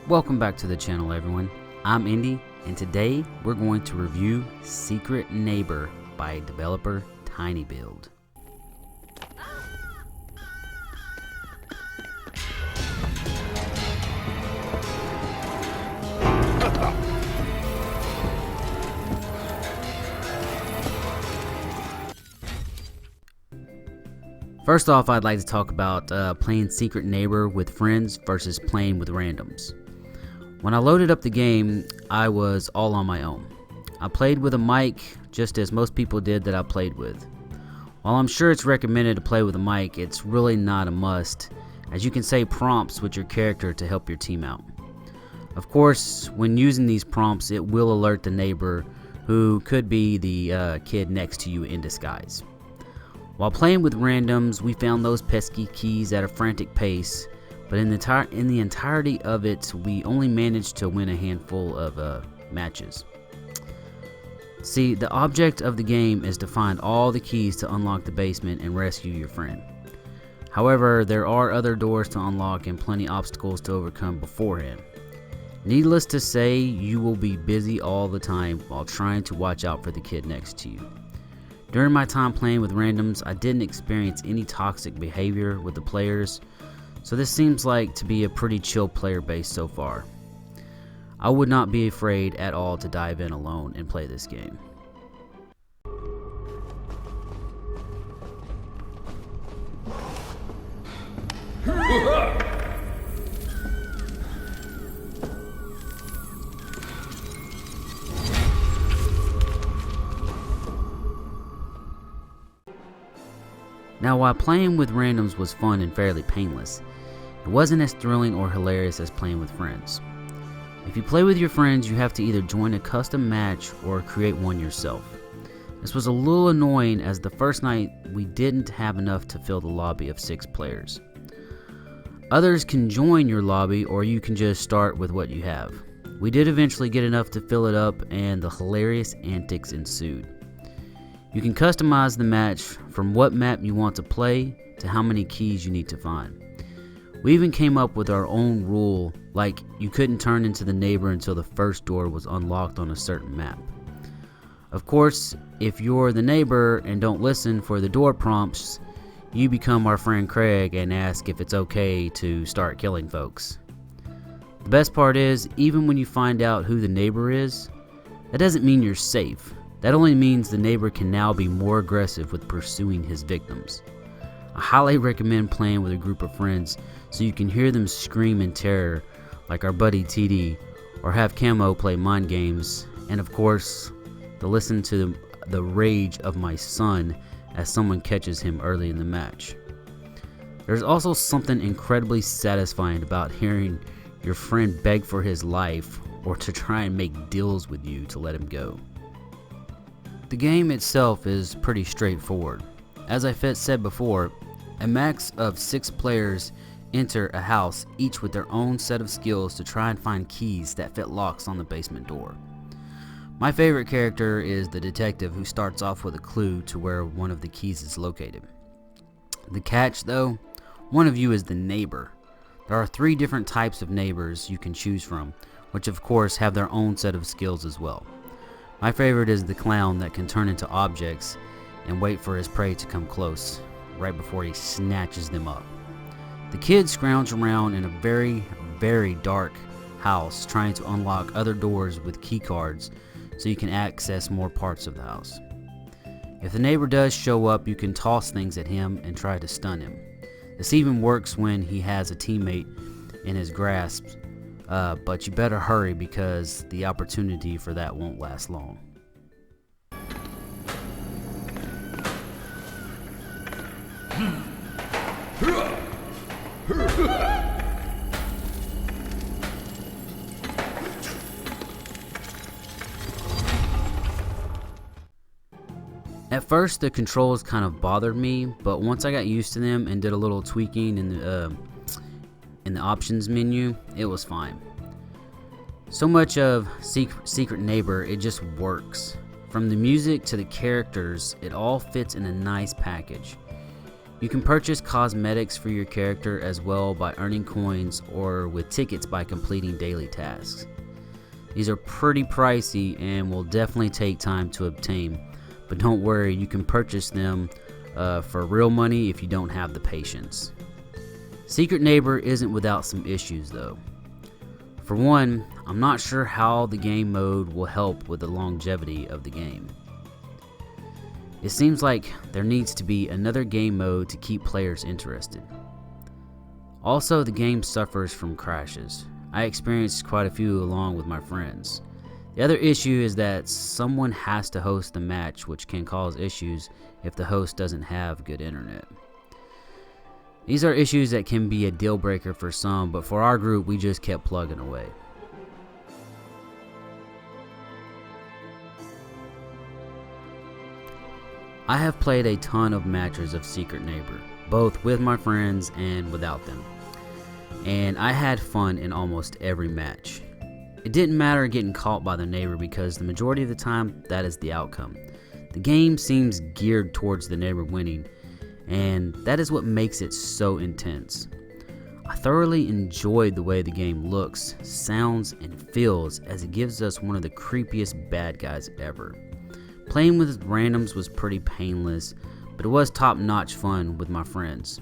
Welcome back to the channel, everyone. I'm Indy, and today we're going to review Secret Neighbor by developer TinyBuild. First off, I'd like to talk about playing Secret Neighbor with friends versus playing with randoms. When I loaded up the game, I was all on my own. I played with a mic, just as most people did that I played with. While I'm sure it's recommended to play with a mic, it's really not a must, as you can say prompts with your character to help your team out. Of course, when using these prompts, it will alert the neighbor, who could be the kid next to you in disguise. While playing with randoms, we found those pesky keys at a frantic pace, but in the entirety of it, we only managed to win a handful of matches. See, the object of the game is to find all the keys to unlock the basement and rescue your friend. However, there are other doors to unlock and plenty obstacles to overcome beforehand. Needless to say, you will be busy all the time while trying to watch out for the kid next to you. During my time playing with randoms, I didn't experience any toxic behavior with the players, so this seems like to be a pretty chill player base so far. I would not be afraid at all to dive in alone and play this game. Now, while playing with randoms was fun and fairly painless, it wasn't as thrilling or hilarious as playing with friends. If you play with your friends, you have to either join a custom match or create one yourself. This was a little annoying, as the first night we didn't have enough to fill the lobby of 6 players. Others can join your lobby, or you can just start with what you have. We did eventually get enough to fill it up, and the hilarious antics ensued. You can customize the match from what map you want to play to how many keys you need to find. We even came up with our own rule, like you couldn't turn into the neighbor until the first door was unlocked on a certain map. Of course, if you're the neighbor and don't listen for the door prompts, you become our friend Craig and ask if it's okay to start killing folks. The best part is, even when you find out who the neighbor is, that doesn't mean you're safe. That only means the neighbor can now be more aggressive with pursuing his victims. I highly recommend playing with a group of friends so you can hear them scream in terror like our buddy TD, or have Camo play mind games, and of course, to listen to the rage of my son as someone catches him early in the match. There's also something incredibly satisfying about hearing your friend beg for his life or to try and make deals with you to let him go. The game itself is pretty straightforward. As I said before, a max of 6 players enter a house, each with their own set of skills to try and find keys that fit locks on the basement door. My favorite character is the detective, who starts off with a clue to where one of the keys is located. The catch, though, one of you is the neighbor. There are 3 different types of neighbors you can choose from, which of course have their own set of skills as well. My favorite is the clown that can turn into objects and wait for his prey to come close, right before he snatches them up. The kids scrounge around in a very, very dark house trying to unlock other doors with key cards so you can access more parts of the house. If the neighbor does show up, you can toss things at him and try to stun him. This even works when he has a teammate in his grasp, but you better hurry because the opportunity for that won't last long. At first, the controls kind of bothered me, but once I got used to them and did a little tweaking in the options menu, it was fine. So much of Secret Neighbor, it just works. From the music to the characters, it all fits in a nice package. You can purchase cosmetics for your character as well by earning coins or with tickets by completing daily tasks. These are pretty pricey and will definitely take time to obtain, but don't worry, you can purchase them for real money if you don't have the patience. Secret Neighbor isn't without some issues though. For one, I'm not sure how the game mode will help with the longevity of the game. It seems like there needs to be another game mode to keep players interested. Also, the game suffers from crashes. I experienced quite a few along with my friends. The other issue is that someone has to host the match, which can cause issues if the host doesn't have good internet. These are issues that can be a deal breaker for some, but for our group, we just kept plugging away. I have played a ton of matches of Secret Neighbor, both with my friends and without them, and I had fun in almost every match. It didn't matter getting caught by the neighbor because the majority of the time that is the outcome. The game seems geared towards the neighbor winning, and that is what makes it so intense. I thoroughly enjoyed the way the game looks, sounds, and feels as it gives us one of the creepiest bad guys ever. Playing with randoms was pretty painless, but it was top-notch fun with my friends.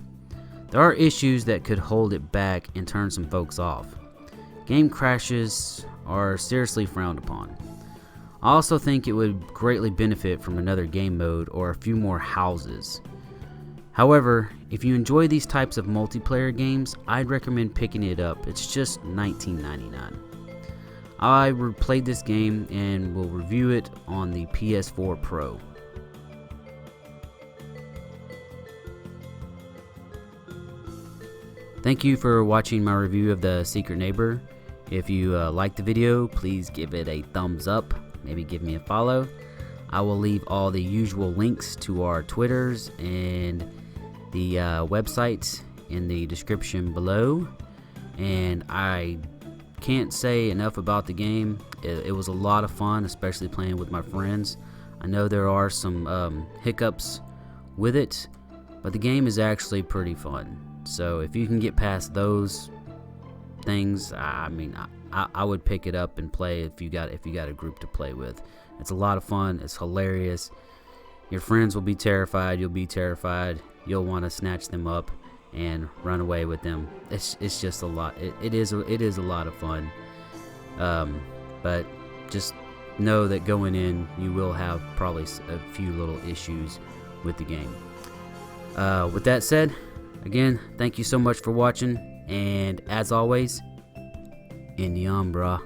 There are issues that could hold it back and turn some folks off. Game crashes are seriously frowned upon. I also think it would greatly benefit from another game mode or a few more houses. However, if you enjoy these types of multiplayer games, I'd recommend picking it up. It's just $19.99. I played this game and will review it on the PS4 Pro. Thank you for watching my review of the Secret Neighbor. If you liked the video, please give it a thumbs up. Maybe give me a follow. I will leave all the usual links to our Twitters and the website in the description below. And I can't say enough about the game. It was a lot of fun, especially playing with my friends. I know there are some hiccups with it, but the game is actually pretty fun. So if you can get past those things, I mean, I would pick it up and play if you got a group to play with. It's a lot of fun. It's hilarious. Your friends will be terrified. You'll be terrified. You'll want to snatch them up and run away with them. It's just a lot. It is a lot of fun. But just know that going in, you will have probably a few little issues with the game. With that said, again, thank you so much for watching, and as always, Indie On Brah.